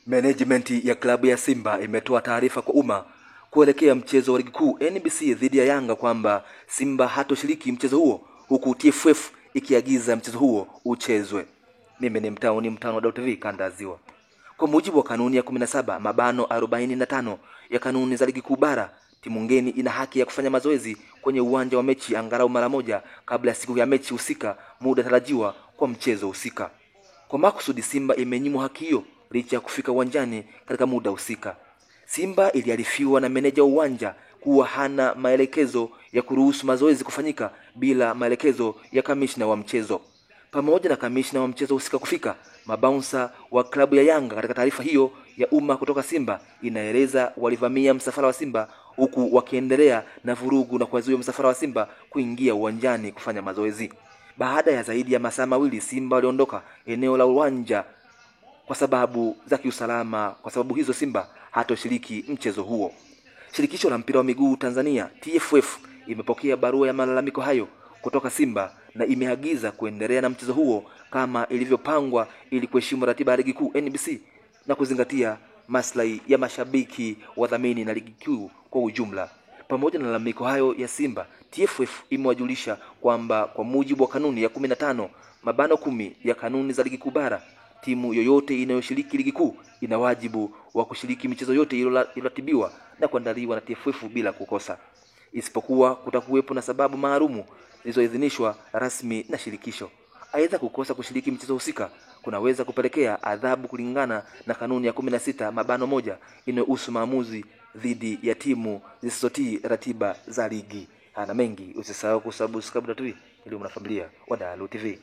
Management ya klabu ya Simba imetoa taarifa kwa umma kuelekea mchezo wa ligi kuu NBC dhidi ya Yanga kwamba Simba hatoshiriki mchezo huo, huku TFF ikiagiza mchezo huo uchezwe. Mimi ni Mtano wa TV Kanda ya Ziwa. Kwa mujibu wa kanuni ya 17 mabano 45 ya kanuni za ligi kuu bara, timu ngeni ina haki ya kufanya mazoezi kwenye uwanja wa mechi angalau mara moja kabla ya siku ya mechi husika, muda tarajiwa kwa mchezo husika. Kwa makusudi Simba imenyimwa haki hiyo licha ya kufika uwanjani katika muda husika. Simba iliarifiwa na meneja wa uwanja kuwa hana maelekezo ya kuruhusu mazoezi kufanyika bila maelekezo ya kamishna wa mchezo. Pamoja na kamishna wa mchezo husika kufika, mabouncer wa klabu ya Yanga katika taarifa hiyo ya umma kutoka Simba inaeleza walivamia msafara wa Simba huku wakiendelea na vurugu na kuwazuia msafara wa Simba kuingia uwanjani kufanya mazoezi. Baada ya zaidi ya masaa mawili Simba waliondoka eneo la uwanja kwa sababu za kiusalama. Kwa sababu hizo Simba hatoshiriki mchezo huo. Shirikisho la mpira wa miguu Tanzania TFF imepokea barua ya malalamiko hayo kutoka Simba na imeagiza kuendelea na mchezo huo kama ilivyopangwa ili kuheshimu ratiba ya ligi kuu NBC na kuzingatia maslahi ya mashabiki, wadhamini na ligi kuu kwa ujumla. Pamoja na malalamiko hayo ya Simba, TFF imewajulisha kwamba kwa mujibu wa kanuni ya 15 mabano 10 ya kanuni za ligi kuu bara, timu yoyote inayoshiriki ligi kuu ina wajibu wa kushiriki michezo yote iliyoratibiwa na kuandaliwa na TFF bila kukosa, isipokuwa kutakuwepo na sababu maalumu zilizoidhinishwa rasmi na shirikisho. Aidha, kukosa kushiriki michezo husika kunaweza kupelekea adhabu kulingana na kanuni ya 16 mabano 1 inayohusu maamuzi dhidi ya timu zisizotii ratiba za ligi. Hana mengi, usisahau kusubscribe ili mwanafamilia wa Dalu TV.